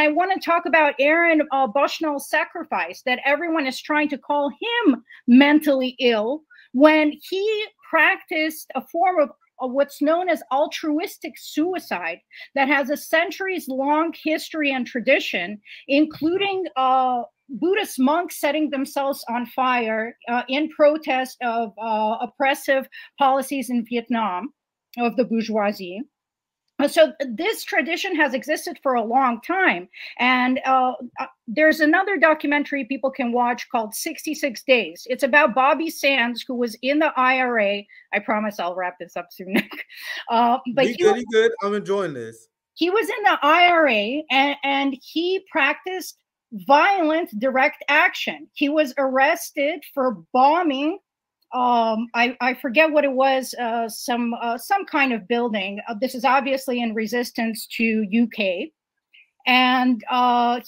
I want to talk about Aaron Bushnell's sacrifice, that everyone is trying to call him mentally ill when he practiced a form of what's known as altruistic suicide that has a centuries-long history and tradition, including Buddhist monks setting themselves on fire in protest of oppressive policies in Vietnam of the bourgeoisie. So this tradition has existed for a long time. And there's another documentary people can watch called 66 Days. It's about Bobby Sands, who was in the IRA. I promise I'll wrap this up soon, Nick. But you good. I'm enjoying this. He was in the IRA, and he practiced violent direct action. He was arrested for bombing. I forget what it was, some kind of building. This is obviously in resistance to UK. And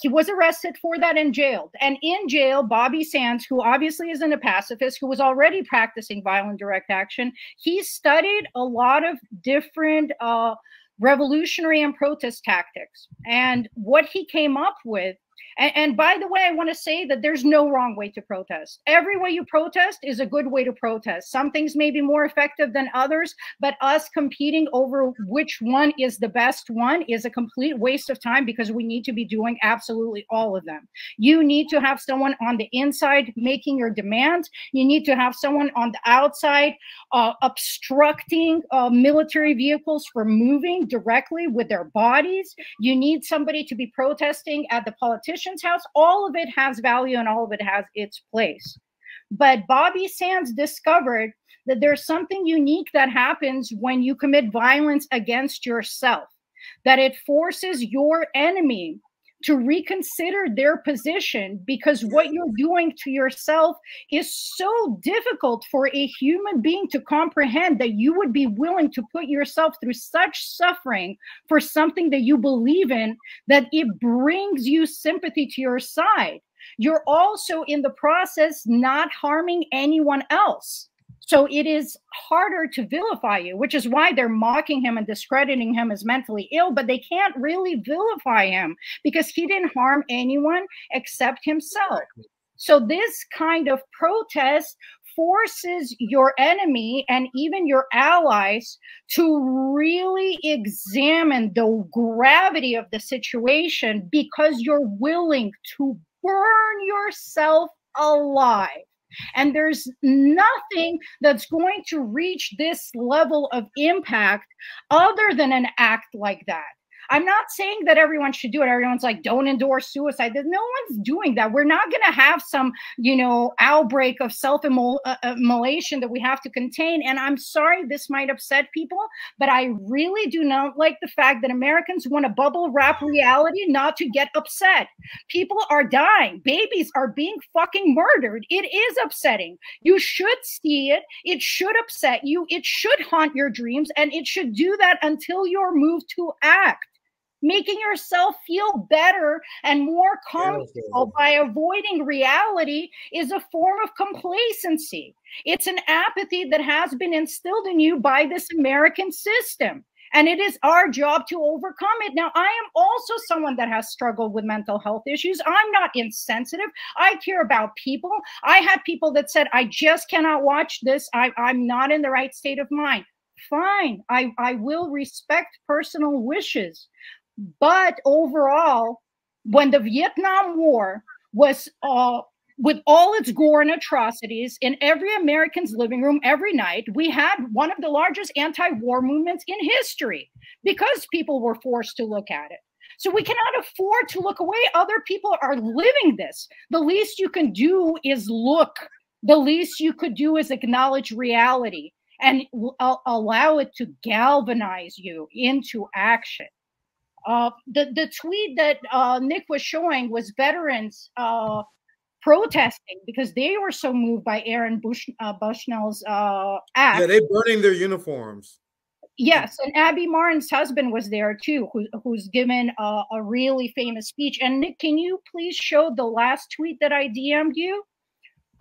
he was arrested for that and jailed. And in jail, Bobby Sands, who obviously isn't a pacifist, who was already practicing violent direct action, he studied a lot of different revolutionary and protest tactics. And what he came up with, and by the way, I want to say that there's no wrong way to protest. Every way you protest is a good way to protest. Some things may be more effective than others, but us competing over which one is the best one is a complete waste of time, because we need to be doing absolutely all of them. You need to have someone on the inside making your demands. You need to have someone on the outside obstructing military vehicles from moving directly with their bodies. You need somebody to be protesting at the politician's house. All of it has value and all of it has its place. But Bobby Sands discovered that there's something unique that happens when you commit violence against yourself, that it forces your enemy to reconsider their position, because what you're doing to yourself is so difficult for a human being to comprehend, that you would be willing to put yourself through such suffering for something that you believe in, that it brings you sympathy to your side. You're also in the process not harming anyone else. So it is harder to vilify you, which is why they're mocking him and discrediting him as mentally ill, but they can't really vilify him because he didn't harm anyone except himself. So this kind of protest forces your enemy and even your allies to really examine the gravity of the situation, because you're willing to burn yourself alive. And there's nothing that's going to reach this level of impact other than an act like that. I'm not saying that everyone should do it. Everyone's like, don't endorse suicide. No one's doing that. We're not going to have some, outbreak of self-immolation that we have to contain. And I'm sorry, this might upset people, but I really do not like the fact that Americans want to bubble wrap reality not to get upset. People are dying. Babies are being fucking murdered. It is upsetting. You should see it. It should upset you. It should haunt your dreams. And it should do that until you're moved to act. Making yourself feel better and more comfortable by avoiding reality is a form of complacency. It's an apathy that has been instilled in you by this American system. And it is our job to overcome it. Now, I am also someone that has struggled with mental health issues. I'm not insensitive. I care about people. I had people that said, I just cannot watch this. I'm not in the right state of mind. Fine. I will respect personal wishes. But overall, when the Vietnam War was with all its gore and atrocities in every American's living room every night, we had one of the largest anti-war movements in history because people were forced to look at it. So we cannot afford to look away. Other people are living this. The least you can do is look. The least you could do is acknowledge reality and allow it to galvanize you into action. The tweet that Nick was showing was veterans protesting because they were so moved by Aaron Bushnell's act. Yeah, they're burning their uniforms. Yes, and Abby Martin's husband was there too, who's given a really famous speech. And Nick, can you please show the last tweet that I DM'd you?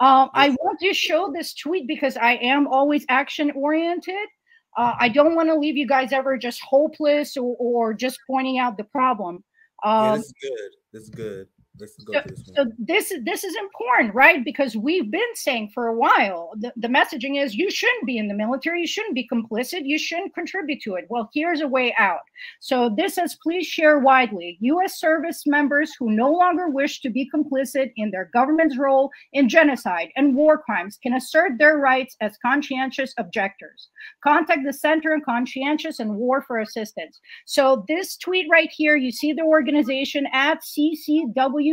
I want to show this tweet because I am always action-oriented. I don't want to leave you guys ever just hopeless or just pointing out the problem. Yeah, Um, this is good. This is good. Let's go so, to this one. so this is important, right? Because we've been saying for a while the messaging is you shouldn't be in the military, you shouldn't be complicit, you shouldn't contribute to it. Well, here's a way out. So this says, please share widely. U.S. service members who no longer wish to be complicit in their government's role in genocide and war crimes can assert their rights as conscientious objectors. Contact the Center on Conscientious and War for assistance. So this tweet right here, you see the organization at CCW4COS.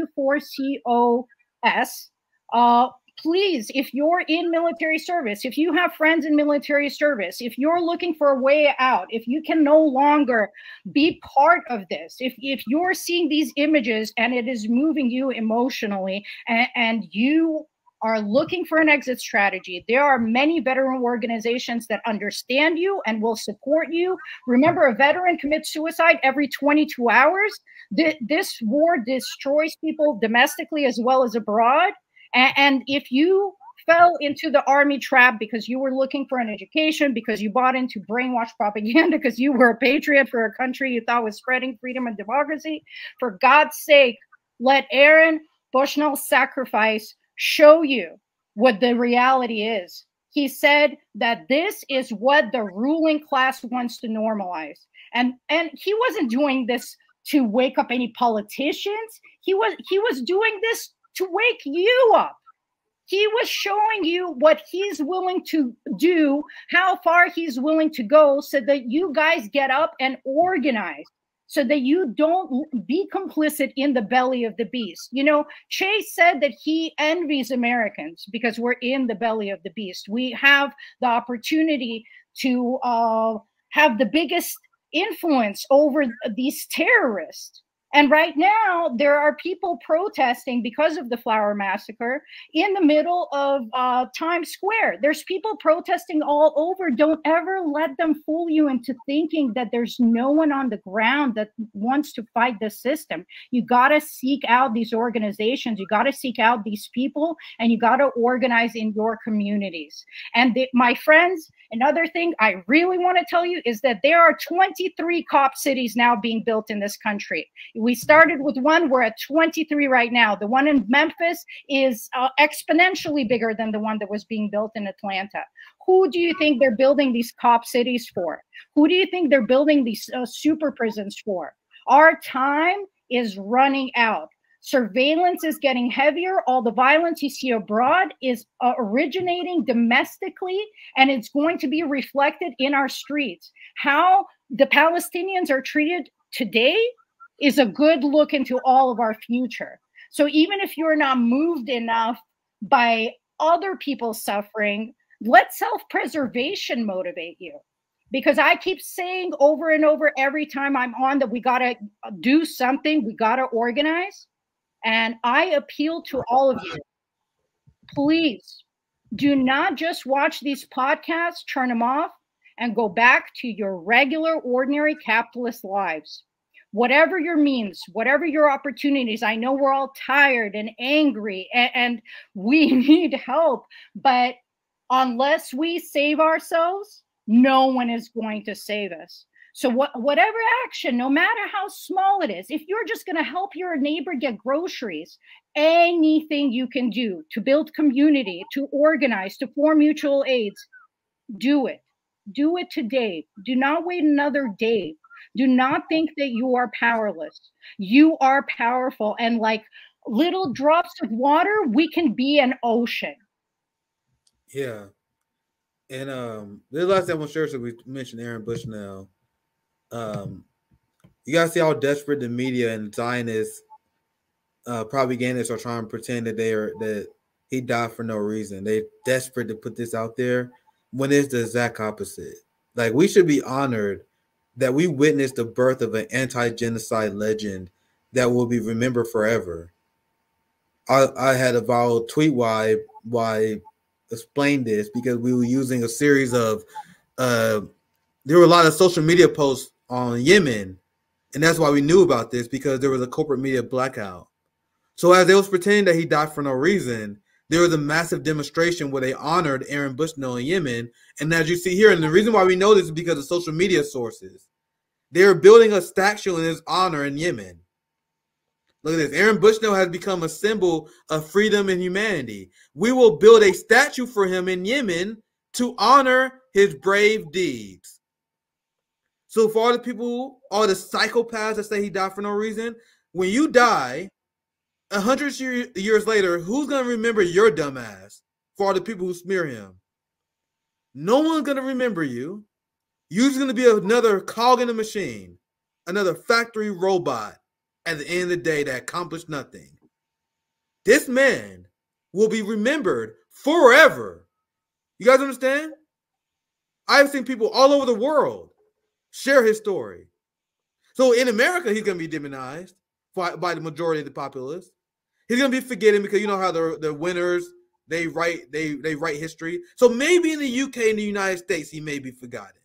Please, if you're in military service, if you have friends in military service, if you're looking for a way out, if you can no longer be part of this, if you're seeing these images and it is moving you emotionally, and you are looking for an exit strategy, there are many veteran organizations that understand you and will support you. Remember, a veteran commits suicide every 22 hours. This war destroys people domestically as well as abroad. And if you fell into the army trap because you were looking for an education, because you bought into brainwashed propaganda, because you were a patriot for a country you thought was spreading freedom and democracy, for God's sake, let Aaron Bushnell's sacrifice show you what the reality is. He said that this is what the ruling class wants to normalize. And he wasn't doing this to wake up any politicians. He was doing this to wake you up. He was showing you what he's willing to do, how far he's willing to go, so that you guys get up and organize, so that you don't be complicit in the belly of the beast. You know, Chase said that he envies Americans because we're in the belly of the beast. We have the opportunity to have the biggest influence over these terrorists. And right now, there are people protesting because of the Flower Massacre in the middle of Times Square. There's people protesting all over. Don't ever let them fool you into thinking that there's no one on the ground that wants to fight the system. You got to seek out these organizations. You got to seek out these people, and you got to organize in your communities. And my friends, another thing I really want to tell you is that there are 23 cop cities now being built in this country. We started with one. We're at 23 right now. The one in Memphis is exponentially bigger than the one that was being built in Atlanta. Who do you think they're building these cop cities for? Who do you think they're building these super prisons for? Our time is running out. Surveillance is getting heavier. All the violence you see abroad is originating domestically, and it's going to be reflected in our streets. How the Palestinians are treated today is a good look into all of our future. So even if you're not moved enough by other people's suffering, let self-preservation motivate you. Because I keep saying over and over every time I'm on that we got to do something, we got to organize. And I appeal to all of you, please do not just watch these podcasts, turn them off, and go back to your regular, ordinary capitalist lives. Whatever your means, whatever your opportunities, I know we're all tired and angry and we need help, but unless we save ourselves, no one is going to save us. So whatever action, no matter how small it is, if you're just going to help your neighbor get groceries, anything you can do to build community, to organize, to form mutual aids, do it. Do it today. Do not wait another day. Do not think that you are powerless. You are powerful. And like little drops of water, we can be an ocean. Yeah. And the last time on share, so we mentioned Aaron Bushnell. You gotta see how desperate the media and Zionist propagandists are trying to pretend that that he died for no reason. They're desperate to put this out there when it's the exact opposite. Like, we should be honored that we witnessed the birth of an anti-genocide legend that will be remembered forever. I had a viral tweet why explain this, because we were using a series of there were a lot of social media posts on Yemen, and that's why we knew about this, because there was a corporate media blackout. So as they was pretending that he died for no reason, there was a massive demonstration where they honored Aaron Bushnell in Yemen. And as you see here, and the reason why we know this is because of social media sources. They were building a statue in his honor in Yemen. Look at this. Aaron Bushnell has become a symbol of freedom and humanity. We will build a statue for him in Yemen to honor his brave deeds. So for all the people, all the psychopaths that say he died for no reason, when you die, 100 years later, who's going to remember your dumb ass for all the people who smear him? No one's going to remember you. You're just going to be another cog in the machine, another factory robot at the end of the day that accomplished nothing. This man will be remembered forever. You guys understand? I've seen people all over the world share his story. So in America, he's going to be demonized by the majority of the populace. He's going to be forgetting because you know how the winners, they write history. So maybe in the UK and the United States, he may be forgotten.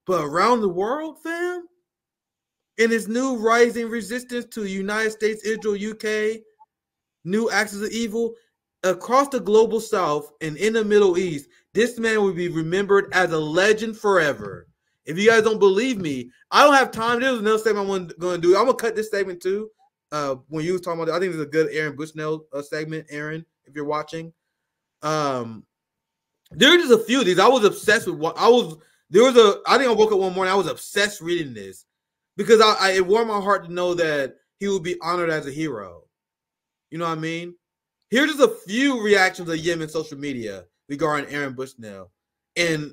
But around the world, fam, in his new rising resistance to the United States, Israel, UK, new axis of evil, across the global south and in the Middle East, this man will be remembered as a legend forever. If you guys don't believe me, I don't have time. There's another statement I'm going to do. I'm going to cut this statement too. When you was talking about, I think it's a good Aaron Bushnell segment, Aaron, if you're watching. There are just a few of these. I was obsessed with what I think I woke up one morning, I was obsessed reading this because it warmed my heart to know that he would be honored as a hero. You know what I mean? Here's just a few reactions of Yemen social media regarding Aaron Bushnell and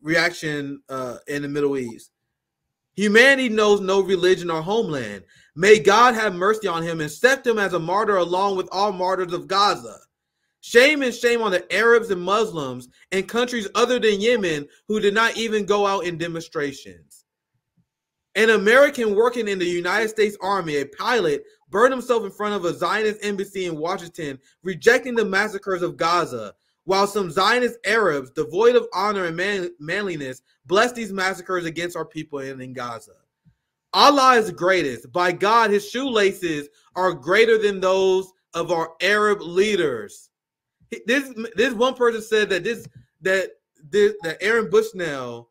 reaction in the Middle East. Humanity knows no religion or homeland. May God have mercy on him and accept him as a martyr along with all martyrs of Gaza. Shame and shame on the Arabs and Muslims and countries other than Yemen who did not even go out in demonstrations. An American working in the United States Army, a pilot, burned himself in front of a Zionist embassy in Washington, rejecting the massacres of Gaza, while some Zionist Arabs, devoid of honor and manliness, blessed these massacres against our people in Gaza. Allah is greatest. By God, his shoelaces are greater than those of our Arab leaders. This one person said that Aaron Bushnell,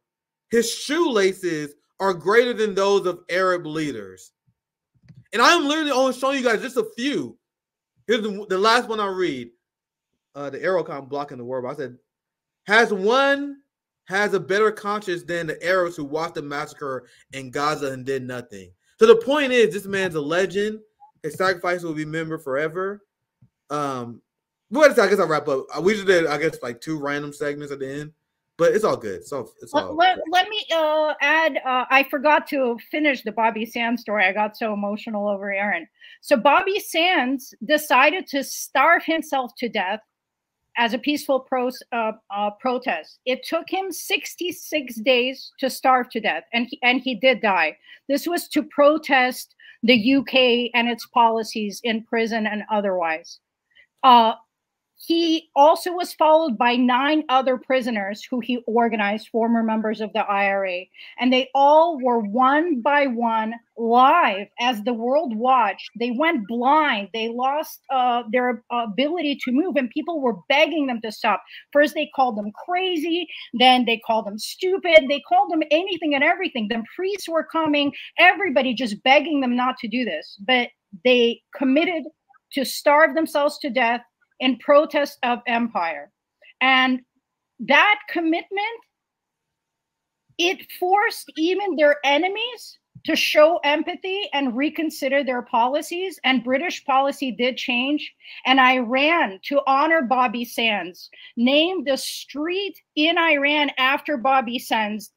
his shoelaces are greater than those of Arab leaders. And I'm literally only showing you guys just a few. Here's the last one I'll read. The arrow kind of blocking the word. But I said, has a better conscience than the Arabs who watched the massacre in Gaza and did nothing. So the point is, this man's a legend. His sacrifice will be remembered forever. But I guess I'll wrap up. We just did, I guess, like 2 random segments at the end, but it's all good. So it's all. Let me add. I forgot to finish the Bobby Sands story. I got so emotional over Aaron. So Bobby Sands decided to starve himself to death as a peaceful protest. It took him 66 days to starve to death, and he did die. This was to protest the UK and its policies in prison and otherwise. He also was followed by 9 other prisoners who he organized, former members of the IRA. And they all were one by one live as the world watched. They went blind. They lost their ability to move, and people were begging them to stop. First, they called them crazy. Then they called them stupid. They called them anything and everything. The priests were coming, everybody just begging them not to do this. But they committed to starve themselves to death in protest of empire. And that commitment, it forced even their enemies to show empathy and reconsider their policies. And British policy did change. And Iran, to honor Bobby Sands, named the street in Iran after Bobby Sands.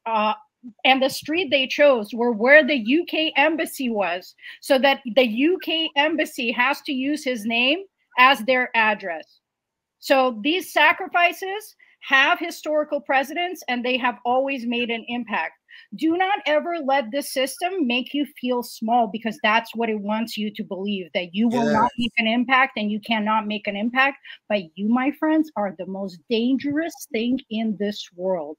And the street they chose were where the UK embassy was, so that the UK embassy has to use his name as their address. So these sacrifices have historical precedence, and they have always made an impact. Do not ever let this system make you feel small, because that's what it wants you to believe, that you will not make an impact and you cannot make an impact. But you, my friends, are the most dangerous thing in this world.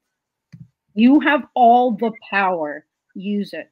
You have all the power. Use it.